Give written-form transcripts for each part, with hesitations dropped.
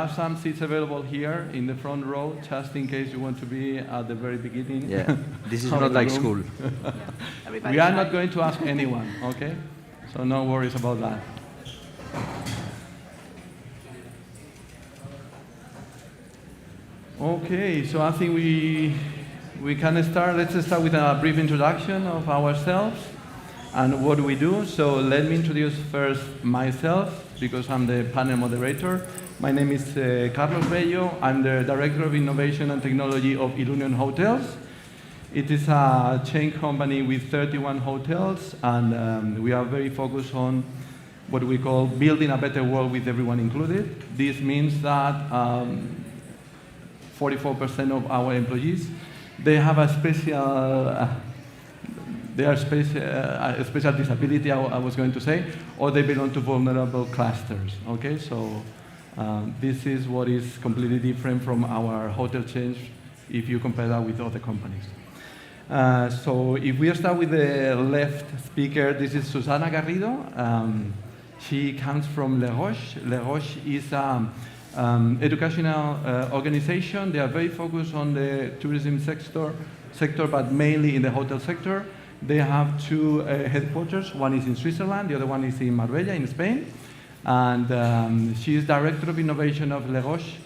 are some seats available here in the front row, just in case you want to be at the very beginning. Yeah, this is not like school. Yeah. We are not going to ask anyone, okay? So no worries about that. Okay, so I think we can start. Let's start with a brief introduction of ourselves and what we do. So let me introduce first myself, because I'm the panel moderator. My name is Carlos Bello. I'm the Director of Innovation and Technology of Ilunion Hotels. It is a chain company with 31 hotels, and we are very focused on what we call building a better world with everyone included. This means that 44% of our employees, they have a special a special disability, I was going to say, or they belong to vulnerable clusters, okay? So this is what is completely different from our hotel chains if you compare that with other companies. So if we start with the left speaker, this is Susana Garrido. She comes from Le Roche. Le Roche is an educational organization. They are very focused on the tourism sector, but mainly in the hotel sector. They have two headquarters. One is in Switzerland, the other one is in Marbella, in Spain. And she is Director of Innovation of Le Roche.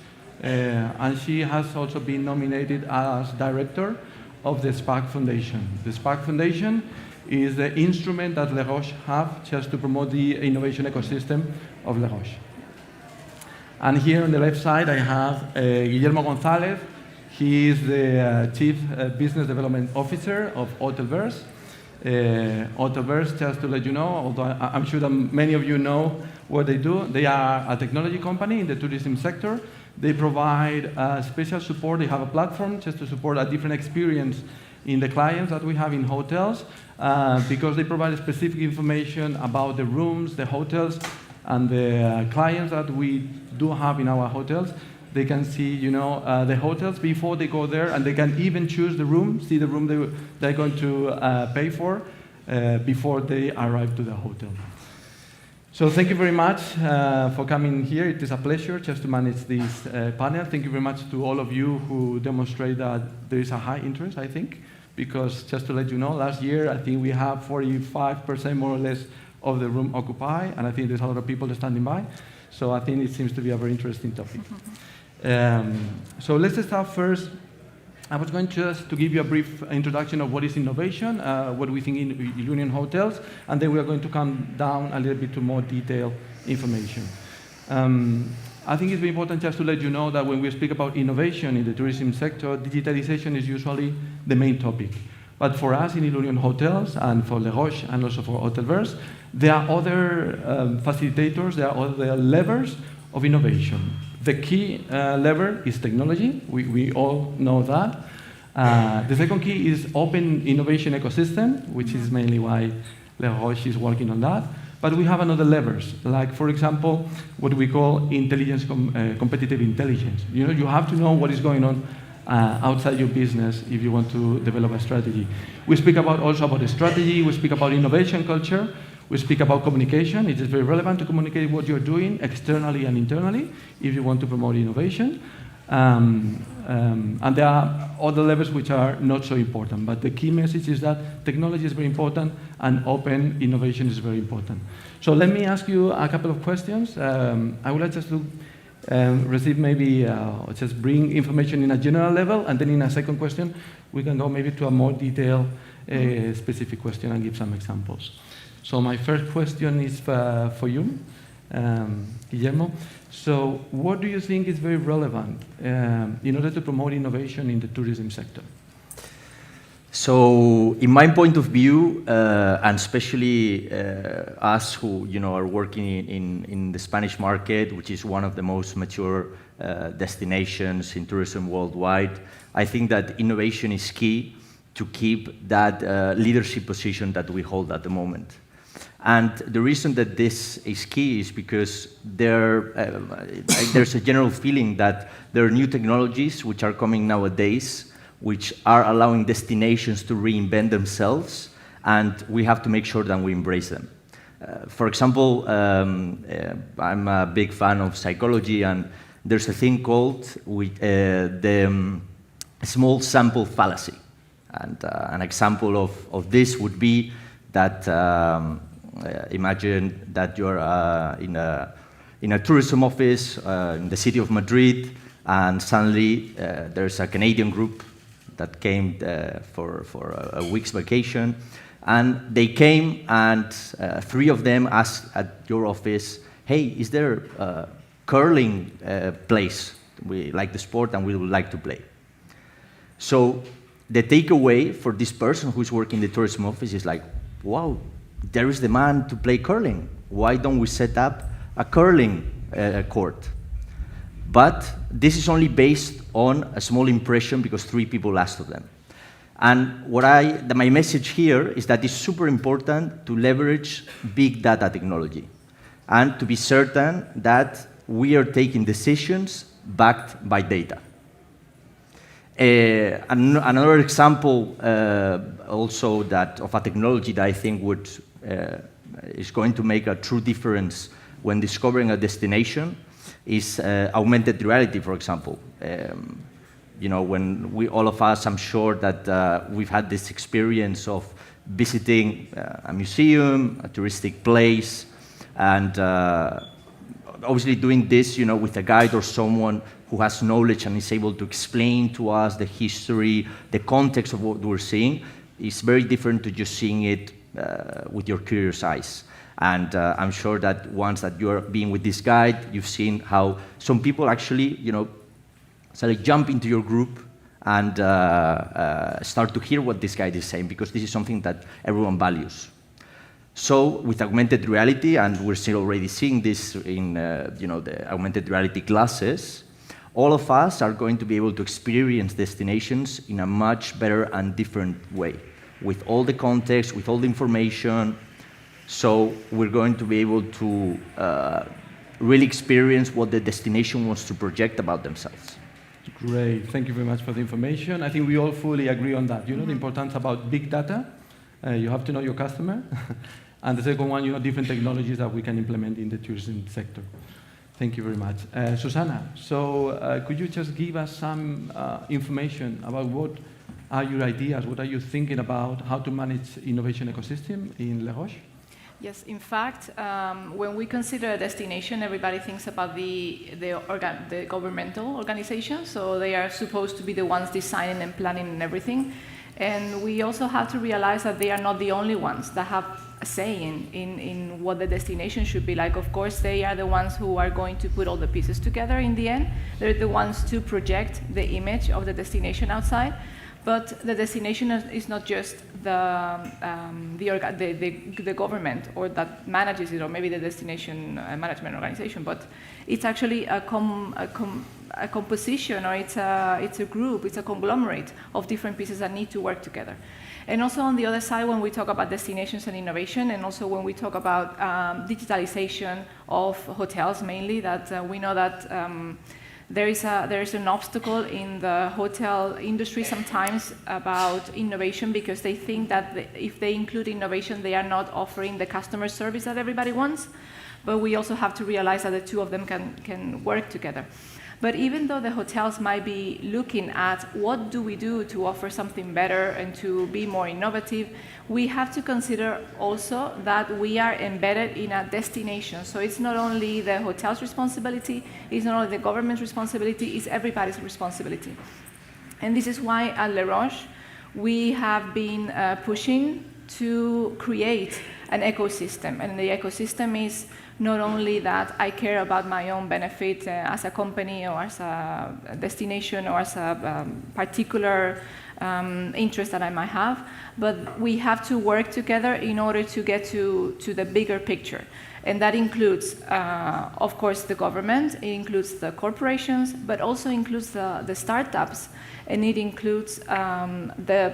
And she has also been nominated as Director of the Spark Foundation. The Spark Foundation is the instrument that Le Roche have just to promote the innovation ecosystem of Le Roche. And here on the left side, I have Guillermo González. He is the Chief Business Development Officer of Hotelverse. Hotelverse, just to let you know, although I'm sure that many of you know what they do, they are a technology company in the tourism sector. They provide special support. They have a platform just to support a different experience in the clients that we have in hotels, because they provide specific information about the rooms, the hotels, and the clients that we do have in our hotels. They can see, the hotels before they go there, and they can even choose the room, see the room they're going to pay for before they arrive to the hotel. So thank you very much for coming here. It is a pleasure just to manage this panel. Thank you very much to all of you who demonstrate that there is a high interest, I think, because just to let you know, last year I think we have 45% more or less of the room occupied, and I think there's a lot of people standing by. So I think it seems to be a very interesting topic. So let's start first. I was going just to give you a brief introduction of what is innovation, what we think in Ilunion Hotels, and then we are going to come down a little bit to more detailed information. I think it's very important just to let you know that when we speak about innovation in the tourism sector, digitalization is usually the main topic. But for us in Ilunion Hotels and for Le Roche and also for Hotelverse, there are other facilitators, there are other levers of innovation. The key lever is technology. We all know that. The second key is open innovation ecosystem, which is mainly why Le Roche is working on that. But we have another levers, like, for example, what we call intelligence, competitive intelligence. You have to know what is going on outside your business if you want to develop a strategy. We speak also about the strategy. We speak about innovation culture. We speak about communication. It is very relevant to communicate what you're doing externally and internally if you want to promote innovation. And there are other levels which are not so important. But the key message is that technology is very important and open innovation is very important. So let me ask you a couple of questions. I would like just to receive maybe, just bring information in a general level, and then in a second question, we can go maybe to a more detailed specific question and give some examples. So my first question is for you, Guillermo. So what do you think is very relevant in order to promote innovation in the tourism sector? So in my point of view, and especially us who are working in the Spanish market, which is one of the most mature destinations in tourism worldwide, I think that innovation is key to keep that leadership position that we hold at the moment. And the reason that this is key is because there's a general feeling that there are new technologies which are coming nowadays, which are allowing destinations to reinvent themselves, and we have to make sure that we embrace them. For example, I'm a big fan of psychology, and there's a thing called the small sample fallacy. And an example of this would be that imagine that you're in a tourism office in the city of Madrid, and suddenly there's a Canadian group that came for a week's vacation, and they came and 3 of them asked at your office, hey, is there a curling place? We like the sport and we would like to play. So the takeaway for this person who's working in the tourism office is like, wow, there is demand to play curling. Why don't we set up a curling court? But this is only based on a small impression because 3 people asked of them. And my message here is that it's super important to leverage big data technology and to be certain that we are taking decisions backed by data. Another example also of a technology that I think is going to make a true difference when discovering a destination is augmented reality, for example. When all of us, I'm sure that we've had this experience of visiting a museum, a touristic place, and obviously doing this, with a guide or someone who has knowledge and is able to explain to us the history, the context of what we're seeing, is very different to just seeing it with your curious eyes. And I'm sure that once that you're being with this guide, you've seen how some people actually, jump into your group and start to hear what this guide is saying, because this is something that everyone values. So with augmented reality, and we're still already seeing this in the augmented reality classes, all of us are going to be able to experience destinations in a much better and different way, with all the context, with all the information. So we're going to be able to really experience what the destination wants to project about themselves. Great, thank you very much for the information. I think we all fully agree on that. The importance about big data. You have to know your customer. And the second one, different technologies that we can implement in the tourism sector. Thank you very much. Susanna, so could you just give us some information about what are your ideas, what are you thinking about how to manage innovation ecosystem in La Roche? Yes, in fact, when we consider a destination, everybody thinks about the governmental organizations, so they are supposed to be the ones designing and planning and everything. And we also have to realize that they are not the only ones that have a say in what the destination should be like. Of course, they are the ones who are going to put all the pieces together in the end. They're the ones to project the image of the destination outside. But the destination is not just the government or that manages it, or maybe the destination management organization, but it's actually a composition, or it's a group, it's a conglomerate of different pieces that need to work together. And also on the other side, when we talk about destinations and innovation, and also when we talk about digitalization of hotels mainly, that we know that there is an obstacle in the hotel industry sometimes about innovation, because they think that if they include innovation, they are not offering the customer service that everybody wants. But we also have to realize that the two of them can work together. But even though the hotels might be looking at what do we do to offer something better and to be more innovative, we have to consider also that we are embedded in a destination. So it's not only the hotel's responsibility, it's not only the government's responsibility, it's everybody's responsibility. And this is why at La Roche, we have been pushing to create an ecosystem. And the ecosystem is not only that I care about my own benefit as a company or as a destination or as a particular interest that I might have, but we have to work together in order to get to the bigger picture. And that includes, of course, the government, it includes the corporations, but also includes the startups, and it includes the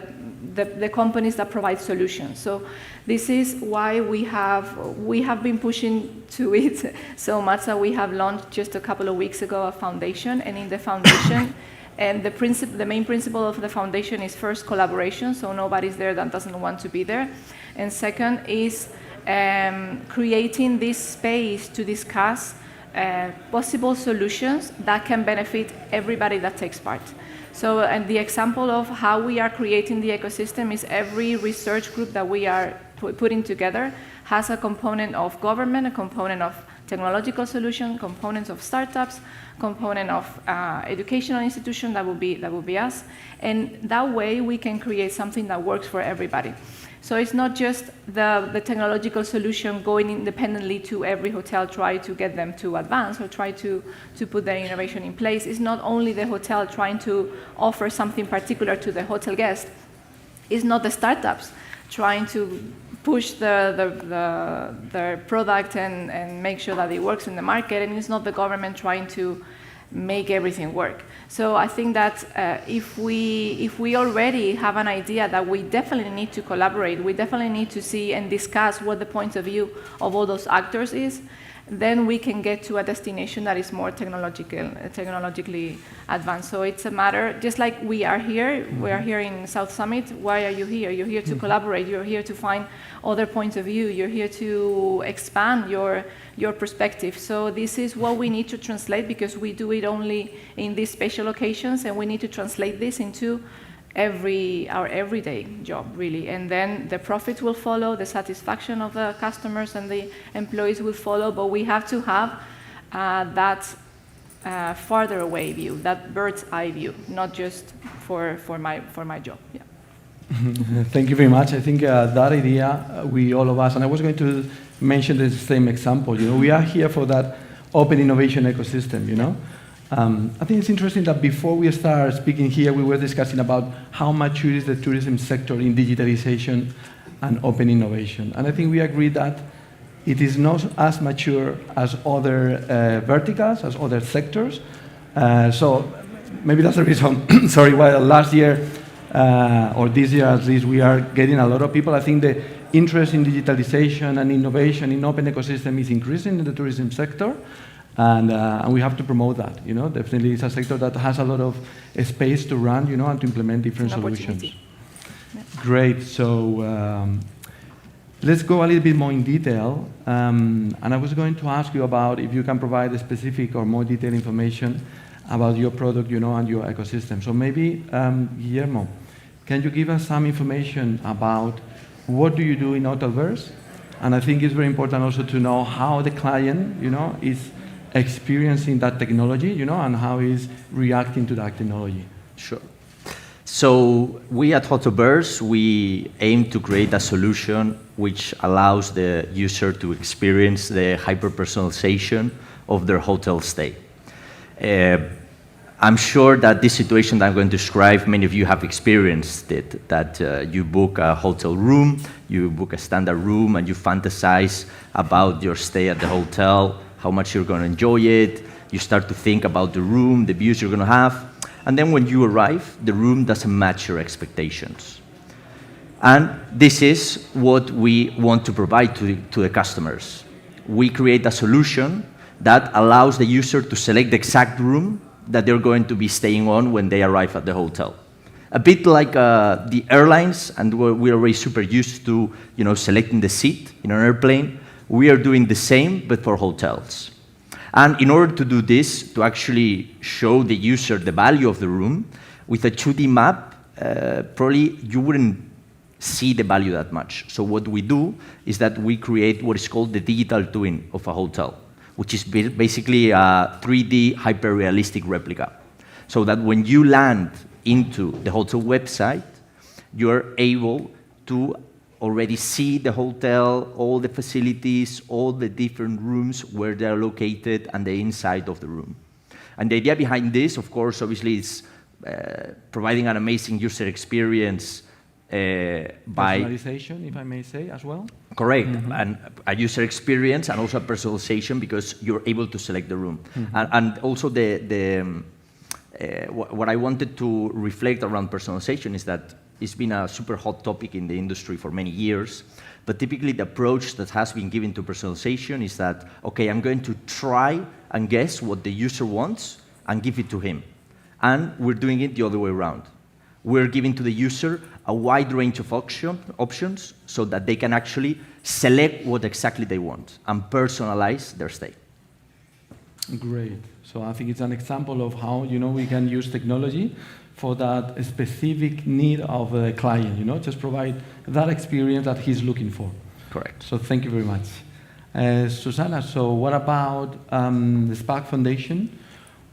companies that provide solutions. So this is why we have been pushing to it so much that we have launched just a couple of weeks ago a foundation, and in the foundation, and the main principle of the foundation is first collaboration, so nobody's there that doesn't want to be there, and second is creating this space to discuss possible solutions that can benefit everybody that takes part. So, and the example of how we are creating the ecosystem is every research group that we are putting together has a component of government, a component of technological solution, components of startups, component of educational institution, that will be us. And that way we can create something that works for everybody. So it's not just the technological solution going independently to every hotel, try to get them to advance or try to put their innovation in place. It's not only the hotel trying to offer something particular to the hotel guest. It's not the startups trying to push their product and make sure that it works in the market, and it's not the government trying to make everything work. So I think that if we already have an idea that we definitely need to collaborate, we definitely need to see and discuss what the point of view of all those actors is, then we can get to a destination that is more technologically advanced. So it's a matter, just like we are here in South Summit. Why are you here? You're here to collaborate, you're here to find other points of view, you're here to expand your perspective. So this is what we need to translate, because we do it only in these special occasions, and we need to translate this into our everyday job, really. And then the profits will follow, the satisfaction of the customers and the employees will follow, but we have to have that farther away view, that bird's eye view, not just for my job. Yeah. Thank you very much. I think that idea, we all of us, and I was going to mention the same example, we are here for that open innovation ecosystem, I think it's interesting that before we start speaking here, we were discussing about how mature is the tourism sector in digitalization and open innovation. And I think we agree that it is not as mature as other verticals, as other sectors. So maybe that's the reason, sorry, why last year, or this year at least, we are getting a lot of people. I think the interest in digitalization and innovation in open ecosystem is increasing in the tourism sector. And we have to promote that, Definitely it's a sector that has a lot of space to run, and to implement different solutions. Yeah. Great, so let's go a little bit more in detail. And I was going to ask you about if you can provide a specific or more detailed information about your product, and your ecosystem. So maybe, Guillermo, can you give us some information about what do you do in Hotelverse? And I think it's very important also to know how the client, is experiencing that technology, and how he's reacting to that technology. Sure. So we at Hotelverse, we aim to create a solution which allows the user to experience the hyper-personalization of their hotel stay. I'm sure that this situation that I'm going to describe, many of you have experienced it, that you book a hotel room, you book a standard room, and you fantasize about your stay at the hotel, how much you're going to enjoy it. You start to think about the room, the views you're going to have. And then when you arrive, the room doesn't match your expectations. And this is what we want to provide to the customers. We create a solution that allows the user to select the exact room that they're going to be staying on when they arrive at the hotel. A bit like the airlines, and we're already super used to selecting the seat in an airplane. We are doing the same, but for hotels. And in order to do this, to actually show the user the value of the room, with a 2D map, probably you wouldn't see the value that much. So what we do is that we create what is called the digital twin of a hotel, which is basically a 3D hyper-realistic replica. So that when you land into the hotel website, you're able to already see the hotel, all the facilities, all the different rooms where they're located, and the inside of the room. And the idea behind this, of course, obviously, is providing an amazing user experience by personalization, if I may say, as well. Correct, and a user experience, and also a personalization, because you're able to select the room. And also what I wanted to reflect around personalization is that it's been a super hot topic in the industry for many years, but typically the approach that has been given to personalization is that, okay, I'm going to try and guess what the user wants and give it to him. And we're doing it the other way around. We're giving to the user a wide range of options so that they can actually select what exactly they want and personalize their stay. Great. So I think it's an example of how, we can use technology for that specific need of the client, just provide that experience that he's looking for. Correct. So thank you very much. Susanna, so what about the Spark Foundation?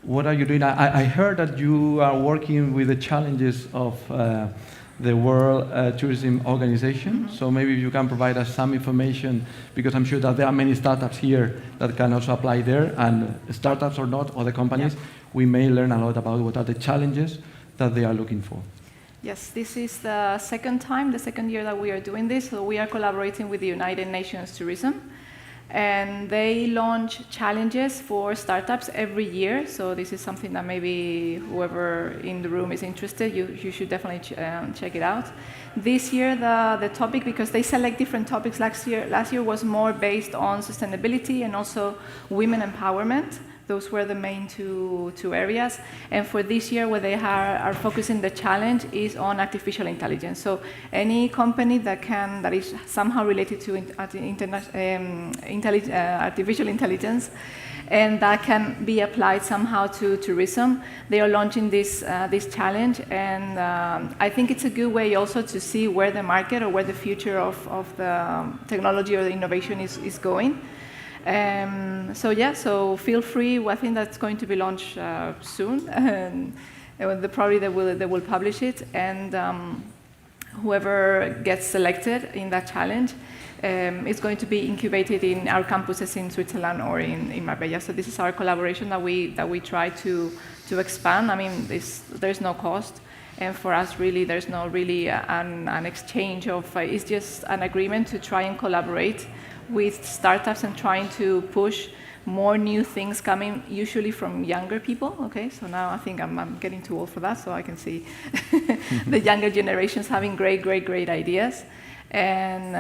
What are you doing? I heard that you are working with the challenges of the World Tourism Organization. Mm-hmm. So maybe you can provide us some information, because I'm sure that there are many startups here that can also apply there, and startups or not, other companies, we may learn a lot about what are the challenges that they are looking for. Yes, this is the second year that we are doing this. So we are collaborating with the United Nations Tourism. And they launch challenges for startups every year. So this is something that maybe whoever in the room is interested, you should definitely check it out. This year, the topic, because they select different topics. Last year was more based on sustainability and also women empowerment. Those were the main two areas. And for this year, where they are focusing the challenge is on artificial intelligence. So any company that is somehow related to artificial intelligence, and that can be applied somehow to tourism, they are launching this challenge. And I think it's a good way also to see where the market or where the future of the technology or the innovation is going. So feel free. I think that's going to be launched soon, and probably they will publish it. And whoever gets selected in that challenge is going to be incubated in our campuses in Switzerland or in Marbella. So this is our collaboration that we try to expand. I mean, there's no cost. And for us, really, there's no really an exchange of. It's just an agreement to try and collaborate with startups and trying to push more new things coming, usually from younger people. Okay, so now I think I'm getting too old for that, so I can see the younger generations having great ideas. And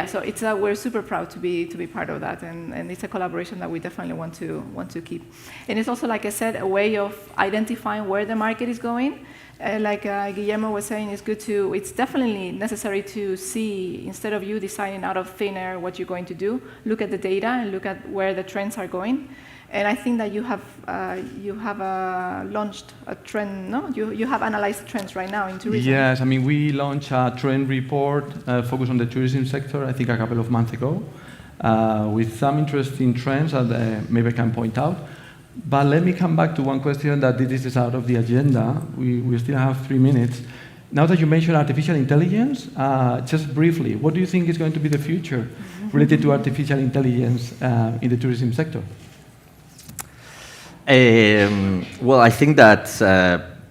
so we're super proud to be part of that, and it's a collaboration that we definitely want to keep. And it's also, like I said, a way of identifying where the market is going. Like Guillermo was saying, it's definitely necessary to see, instead of you deciding out of thin air what you're going to do, look at the data and look at where the trends are going. And I think that you have launched a trend, no? You have analyzed trends right now in tourism. Yes, I mean, we launched a trend report focused on the tourism sector, I think a couple of months ago, with some interesting trends that maybe I can point out. But let me come back to one question that this is out of the agenda. We still have 3 minutes. Now that you mentioned artificial intelligence, just briefly, what do you think is going to be the future related to artificial intelligence in the tourism sector? Well, I think that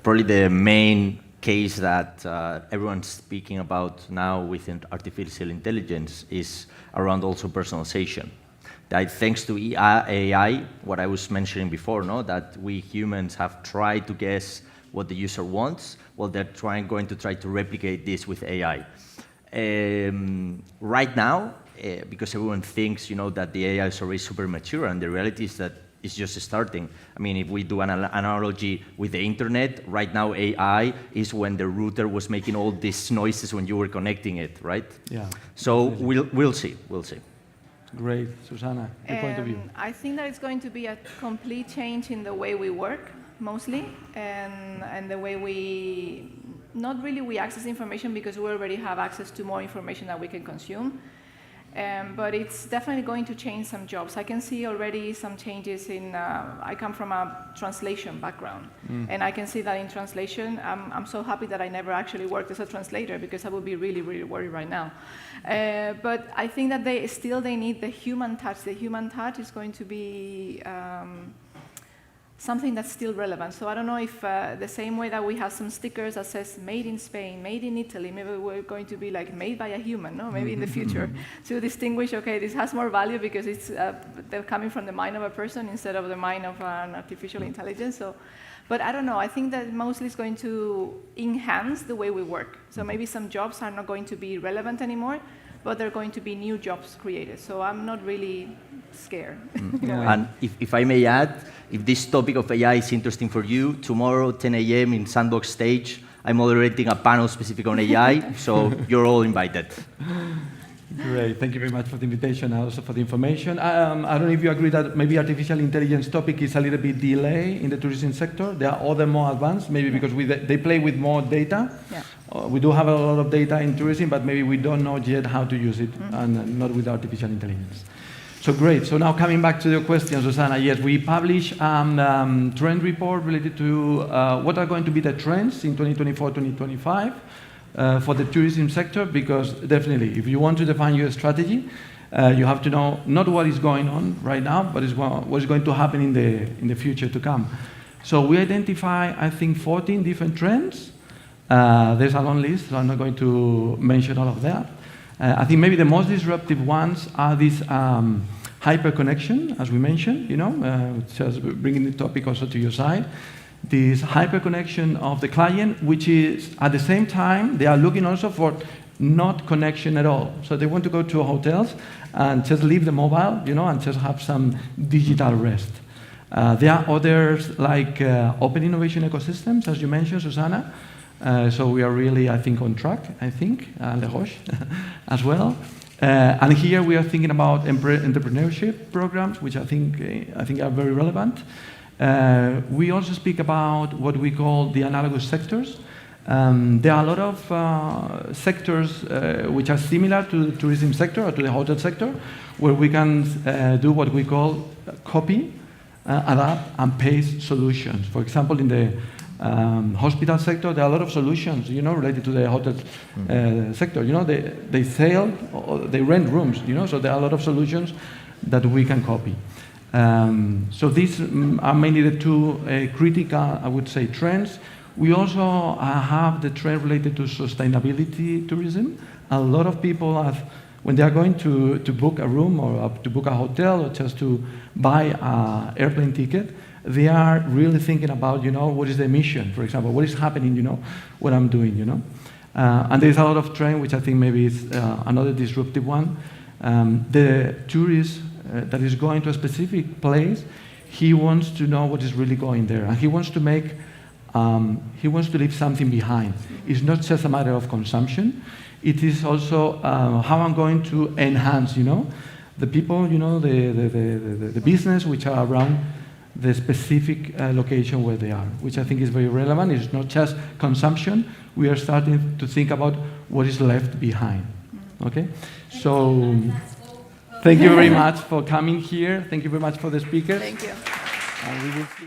probably the main case that everyone's speaking about now with artificial intelligence is around also personalization. That thanks to AI, what I was mentioning before, that we humans have tried to guess what the user wants. Well, they're going to try to replicate this with AI. Right now, because everyone thinks, that the AI is already super mature, and the reality is that it's just starting. I mean, if we do an analogy with the internet, right now AI is when the router was making all these noises when you were connecting it, right? Yeah. So we'll see. Great. Susanna, your point of view. I think that it's going to be a complete change in the way we work, mostly, and the way we access information, because we already have access to more information that we can consume. But it's definitely going to change some jobs. I can see already some changes in, I come from a translation background, and I can see that in translation, I'm so happy that I never actually worked as a translator, because I would be really worried right now. But I think that they need the human touch. The human touch is going to be something that's still relevant. So I don't know if the same way that we have some stickers that says made in Spain, made in Italy, maybe we're going to be like made by a human, no? Maybe in the future, to distinguish, okay, this has more value because it's they're coming from the mind of a person instead of the mind of an artificial intelligence. So, but I don't know, I think that mostly it's going to enhance the way we work. So maybe some jobs are not going to be relevant anymore, but there are going to be new jobs created. So I'm not really scared. And if I may add, if this topic of AI is interesting for you, tomorrow, 10 a.m. in Sandbox stage, I'm moderating a panel specific on AI, so you're all invited. Great. Thank you very much for the invitation and also for the information. I don't know if you agree that maybe artificial intelligence topic is a little bit delayed in the tourism sector. There are other more advanced, maybe because they play with more data. Yeah. We do have a lot of data in tourism, but maybe we don't know yet how to use it, and not with artificial intelligence. So great. So now coming back to your question, Susana, yes, we publish a trend report related to what are going to be the trends in 2024, 2025 for the tourism sector, because definitely if you want to define your strategy, you have to know not what is going on right now, but what is going to happen in the future to come. So we identify, I think, 14 different trends. There's a long list, so I'm not going to mention all of that. I think maybe the most disruptive ones are these hyperconnection, as we mentioned, just bringing the topic also to your side. This hyperconnection of the client, which is at the same time, they are looking also for not connection at all. So they want to go to hotels and just leave the mobile, and just have some digital rest. There are others like open innovation ecosystems, as you mentioned, Susana. So we are really, I think, on track, Le Roche as well. And here we are thinking about entrepreneurship programs, which I think are very relevant. We also speak about what we call the analogous sectors. There are a lot of sectors which are similar to the tourism sector or to the hotel sector, where we can do what we call copy, adapt, and paste solutions. For example, in the hospital sector, there are a lot of solutions, related to the hotel sector. They sell, or they rent rooms, so there are a lot of solutions that we can copy. So these are mainly the two critical, I would say, trends. We also have the trend related to sustainability tourism. A lot of people when they are going to book a room or to book a hotel or just to buy an airplane ticket, they are really thinking about, what is the emission, for example, what is happening, what I'm doing, And there's a lot of trend, which I think maybe is another disruptive one. The tourist that is going to a specific place, he wants to know what is really going there, and he wants to leave something behind. It's not just a matter of consumption. It is also how I'm going to enhance, the people, the business which are around the specific location where they are, which I think is very relevant. It's not just consumption. We are starting to think about what is left behind. Okay? So thank you very much for coming here. Thank you very much for the speakers. Thank you. And we will see